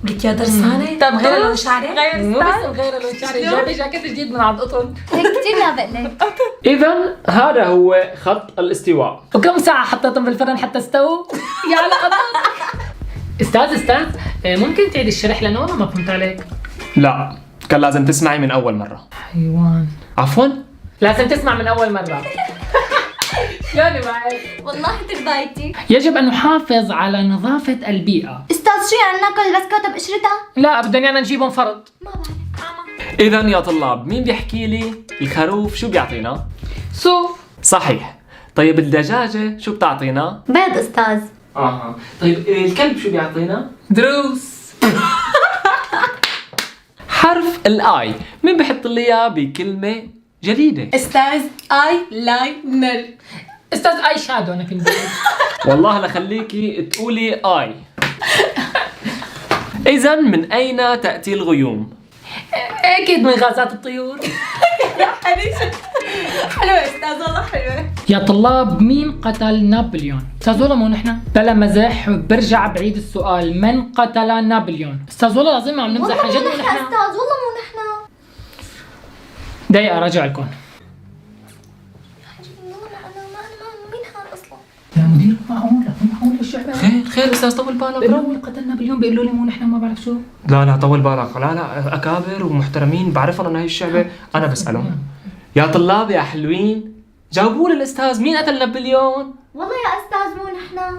لك يا درسانة. طب غير لون شعري. مو بس غير لون شعري، جايبه جاكيت جديد من عند قطن. هيك كثير لابق لك. إذا هذا هو خط الاستواء. وكم ساعة حطيتهم بالفرن حتى استووا؟ يا على قطن. استاذ ممكن تعيد الشرح لنا ولا ما فهمت عليك؟ لا، كان لازم تسمعي من أول مرة. حيوان. عفوا؟ لازم تسمع من أول مرة. شلوني معك؟ والله تربايتي. يجب أن نحافظ على نظافة البيئة. استاذ شو يعني ناكل بسكوت بقشرتها؟ لا بدنا أنا نجيبهم فرض. ما بعرف. إذا يا طلاب، مين بيحكي لي الخروف شو بيعطينا؟ صوف. صحيح. طيب الدجاجة شو بتعطينا؟ بيض استاذ. طيب الكلب شو بيعطينا؟ دروس. حرف الآي، مين بحط لي إياه بكلمة جديدة؟ استاذ اي لاينر. استاذ اي شادو انا كنت بقول. والله لخليكي تقولي آي. إذا من أين تأتي الغيوم؟ اكيد من غازات الطيور. حلوة استاذ والله حلوة. يا طلاب مين قتل نابليون؟ استاذ والله مو نحن. بلا مزح، برجع بعيد السؤال، من قتل نابليون؟ استاذ والله العظيم عم نمزح عن جد. والله مو مو نحن نحن. استاذ، والله مو نحن. دقيقة راجع لكم. مين هاد اصلا؟ يا مدير معقول الشعب. خير أستاذ، طول بالك. بيقولوا قتل نابليون، بيقولوا لي مو نحن ما بعرف شو. لا طول بالك، لا أكابر ومحترمين بعرفهم أنا هي الشعبة، أنا بسألهم. يا طلاب يا حلوين، جاوبوا لي الأستاذ، مين قتل نابليون؟ والله يا استاذ مو نحن.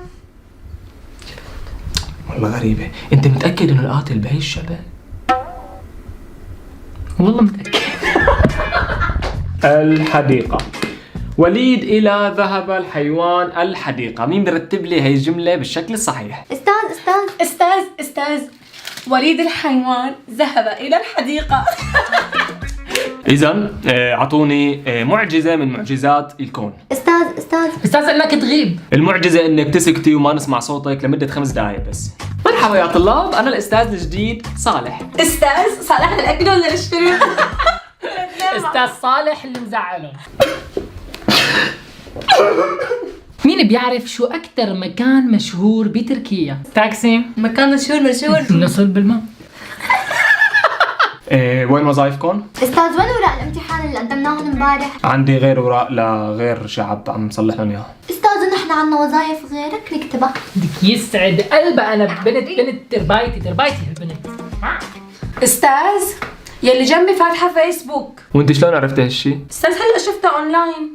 والله غريبة، أنت متأكد إنه القاتل بهي الشعبة؟ والله متأكد. الحديقة. وليد إلى ذهب الحيوان الحديقة، مين برتب لي هي الجملة بالشكل الصحيح؟ استاذ وليد الحيوان ذهب الى الحديقة. إذا أعطوني معجزة من معجزات الكون. استاذ انك تغيب. المعجزة إنك تسكتي وما نسمع صوتك لمدة 5 دقائق بس. مرحبا يا طلاب، أنا الأستاذ الجديد صالح. استاذ صالح للاكل ولا للشرب؟ استاذ صالح اللي مزعله. مين بيعرف شو أكثر مكان مشهور بتركيا؟ تاكسي. مكان مشهور. نصل بالماء. وين وظائفكم؟ استاذ وين اوراق الامتحان اللي قدمناهم امبارح؟ عندي غير أوراق لغير شعب عم نصلح لهم إياها. استاذ نحن عنا وظائف غيرك نكتبها. بدك يسعد قلبها، أنا بنت تربايتي هالبنت. استاذ يلي جنبي فاتحة فيسبوك. وأنت شلون عرفتي هالشي؟ استاذ هلا شفتها اونلاين.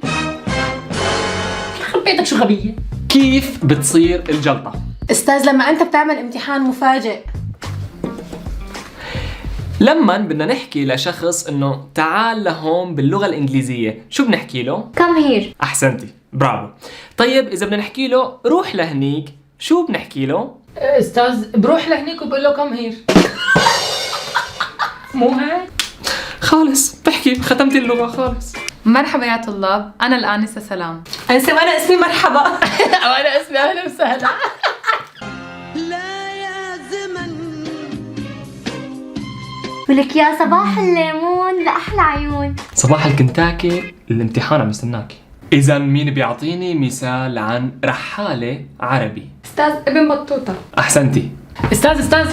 يخرب بيتك شو غبية. كيف بتصير الجلطة؟ استاذ لما انت بتعمل امتحان مفاجئ. لما بدنا نحكي لشخص انه تعال لهون باللغة الانجليزية، شو بنحكي له؟ كم هير. احسنتي، برافو. طيب اذا بدنا نحكي له روح لهنيك، شو بنحكي له؟ استاذ بروح لهنيك وبقول له كم هير. مو هيك؟ خالص بحكي ختمتي اللغة خالص. مرحبا يا طلاب، أنا الآنسة سلام. انسة وانا اسمي مرحبا. وانا اسمي اهلا وسهلا. ولك يا صباح الليمون لأحلى عيون. صباح الكنتاكي، الامتحان عم يستناكي. اذا مين بيعطيني مثال عن رحالة عربي؟ أستاذ ابن بطوطة. احسنتي. استاذ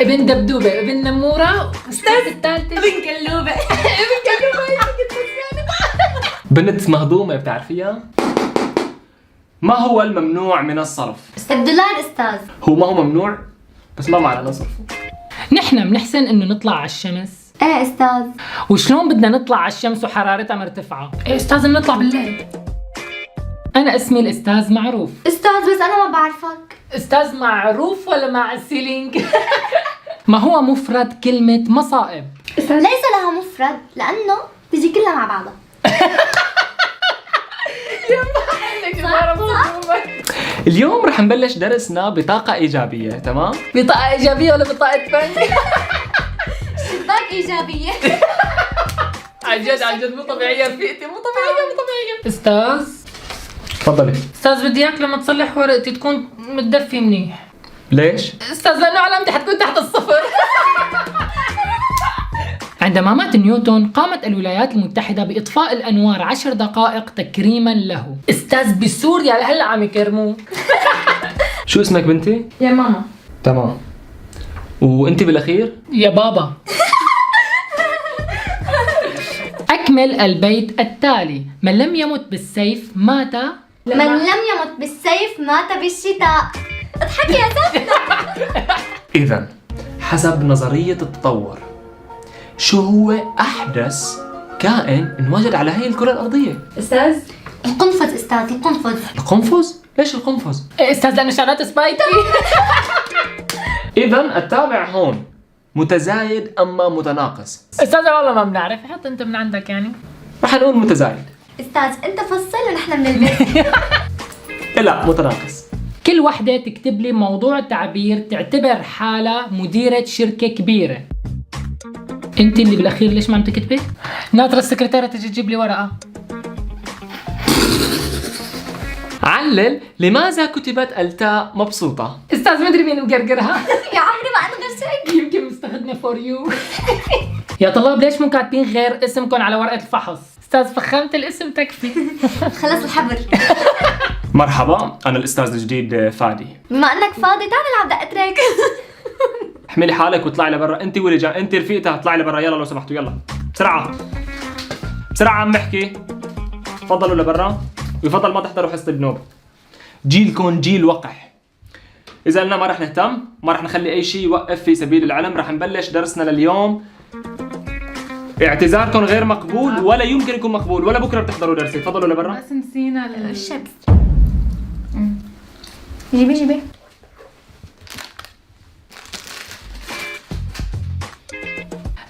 ابن دبدوبة، ابن نمورة، استاذ الثالثة ابن كلوبة. بنت مهضومة بتعرفيها؟ ما هو الممنوع من الصرف؟ الدولار استاذ. هو ما هو ممنوع بس ما معنا نصرفه. نحن بنحسن انه نطلع على الشمس. ايه استاذ. وشلون بدنا نطلع على الشمس وحرارتها مرتفعة؟ ايه استاذ بنطلع بالليل. انا اسمي الاستاذ معروف. استاذ بس انا ما بعرفك. استاذ معروف ولا مع السيلينج؟ ما هو مفرد كلمة مصائب؟ ليس لها مفرد لانه تجي كلها مع بعضها. اليوم رح نبلش درسنا بطاقة إيجابية، تمام؟ بطاقة إيجابية ولا بطاقة فن؟ شباك ايجابيه. عن جد مو طبيعية رفيقتي، مو طبيعية. استاذ تفضلي. استاذ بدي اياك لما تصلح ورقتي تكون متدفي منيح. ليش؟ استاذ لانه علامتي حتكون تحت الصفر. عندما مات نيوتن قامت الولايات المتحدة بإطفاء الأنوار 10 دقائق تكريما له. استاذ بسوريا هلا عم يكرموه. شو اسمك بنتي؟ يا ماما. تمام. وانت بالاخير؟ يا بابا. أكمل البيت التالي: من لم يمت بالسيف مات. من لم يمت بالسيف مات بالشتاء. اضحكي يا سفنة. اذا حسب نظرية التطور، شو هو احدث كائن انوجد على هي الكرة الارضية؟ استاذ القنفذ استاذ، القنفذ. القنفذ؟ ليش القنفذ؟ استاذ لأنه شغلات سبايدي. اذا التابع هون متزايد اما متناقص؟ استاذ والله ما بنعرف، حط انت من عندك يعني. رح نقول متزايد. استاذ انت فصل ونحن من البيت. لا متناقص. كل وحدة تكتب لي موضوع تعبير تعتبر حالها مديرة شركة كبيرة. انت اللي بالاخير ليش ما عم تكتبي؟ ناطرة السكرتيرة تجي تجيب لي ورقة. علل لماذا كتبت التاء مبسوطة؟ استاذ مدري مين مقرقرها. يا عمري ما انا غشك. يمكن مستخدمة فور يو. يا طلاب ليش مو كاتبين غير اسمكم على ورقة الفحص؟ استاذ فخامة الاسم تكفي. خلص الحبر. مرحبا، أنا الأستاذ الجديد فادي. بما انك فاضي تعال نلعب دقة ريك. احملي حالك واطلعي لبرا، أنت ولجا، أنت رفيقتها، اطلعي لبرا يلا لو سمحتوا، يلا بسرعة بسرعة عم بحكي. تفضلوا لبرا، ويفضل ما تحضروا حصة البنوب. جيلكم جيل وقح. إذا قلنا ما رح نهتم، ما رح نخلي أي شيء يوقف في سبيل العلم، رح نبلش درسنا لليوم. اعتذاركم غير مقبول ولا يمكن يكون مقبول، ولا بكره بتحضروا درسي. تفضلوا لبرا. بس نسينا الشمس. جيبي.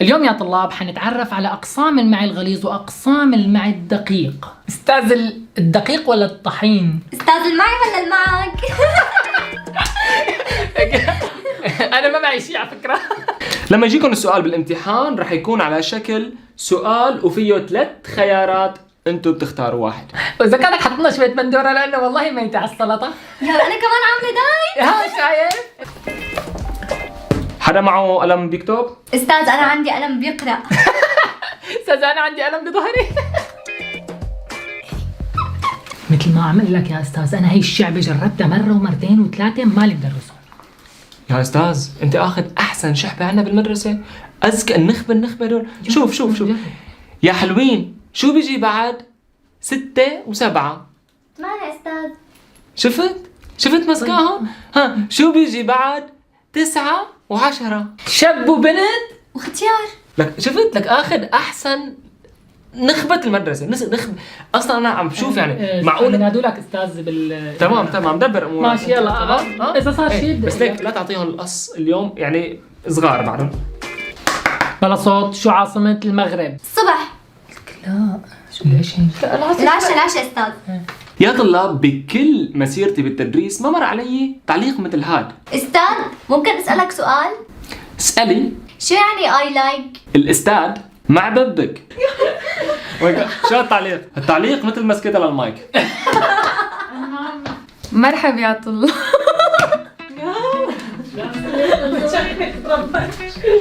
اليوم يا طلاب حنتعرف على أقسام المعي الغليظ وأقسام المعي الدقيق. استاذ الدقيق ولا الطحين؟ استاذ المعي ولا المعك؟ أنا ما معي شيء على فكرة. لما يجيكم السؤال بالامتحان رح يكون على شكل سؤال وفيه 3 خيارات، انتم بتختاروا واحد. وإذا كانك حطنا شوية بندورة لأنه والله ميتة على السلطة. يا انا كمان عامله داي. ها شايف؟ حدا معه قلم بيكتب؟ استاذ انا عندي قلم بيقرا. استاذ أنا عندي ألم بظهري. مثل ما عم لك يا استاذ، انا هي الشعبة جربتها مرة ومرتين وثلاثة مالي مدرسهم. يا استاذ انت اخذ احسن شحبة عنا بالمدرسة، اذكى النخبة دول. شوف يا حلوين، شو بيجي بعد 6 و7؟ 8 استاذ. شفت مسكاهم؟ ها شو بيجي بعد 9 و10؟ شاب وبنت واختيار. لك شفت لك اخذ احسن نخبة المدرسة. نخبة اصلا انا عم بشوف يعني معقول نادوا لك استاذ بال تمام دبر امورك. ماشي يلا. اذا صار شيء بس ليك لا تعطيهم القص اليوم، يعني صغار بعدهم. بلا صوت. شو عاصمة المغرب؟ الصبح. لا شو ليش هيك؟ العشاء استاذ. يا طلاب بكل مسيرتي بالتدريس ما مر علي تعليق مثل هاد. استاذ ممكن اسالك سؤال؟ اسألي. شو يعني اي لايك؟ الاستاذ مع ببك. شو التعليق؟ التعليق مثل مسكتها للمايك. مرحبا يا طلاب.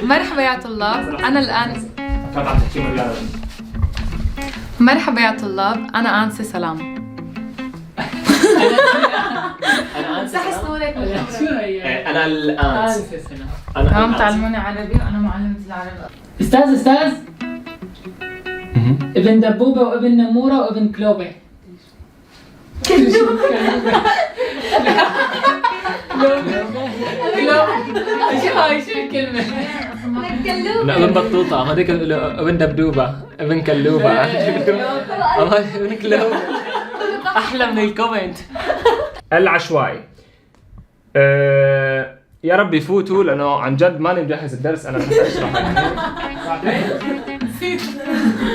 مرحبا يا طلاب، أنا الآن. كانت عم تحكي مريانة. مرحبا يا طلاب، أنا آنسة سلام. انا انسى. حسنونك شو هي؟ انا الانس. هم تعلموني عربي وأنا معلمة العربي. استاذ ابن دبوبة وابن نمورة وابن كلوبة. كلوبة. شو هاي شو الكلمة؟ لا ابن بطوطة، هذيك ابن دبدوبة، ابن كلوبة. ابن كلوبة احلى من الكومنت. العشوائي. يا رب يفوتوا لانه عن جد ماني مجهز الدرس، انا بدي اشرح.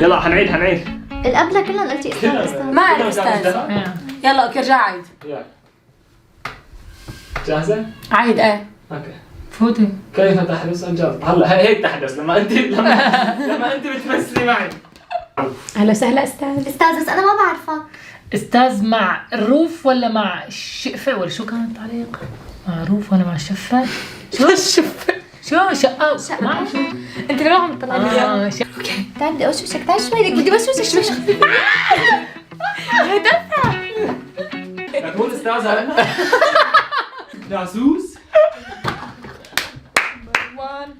يلا حنعيد. القبلة كلهم قلتي استاذ. ما أعرف استاذ. يلا اوكي ارجع عيد. جاهزة؟ عيد ايه. اوكي. فوتي. كيف تحدث الجاز؟ هلا هيك تحدث لما انت بتمثلي معي. اهلا وسهلا استاذ. استاذ بس انا ما بعرفك. استاذ مع الروف ولا مع الشقفة ولا شو كان التعليق؟ مع الروف ولا مع الشفة؟ شو الشفة؟ شو شقة؟ ما أعرف شو. انت ليه عم تطلع لي؟ اوكي. تعال بدي اوشوشك، تعال شوي بدي اوشوشك شوي. تقول استاذة جاسوس. كمان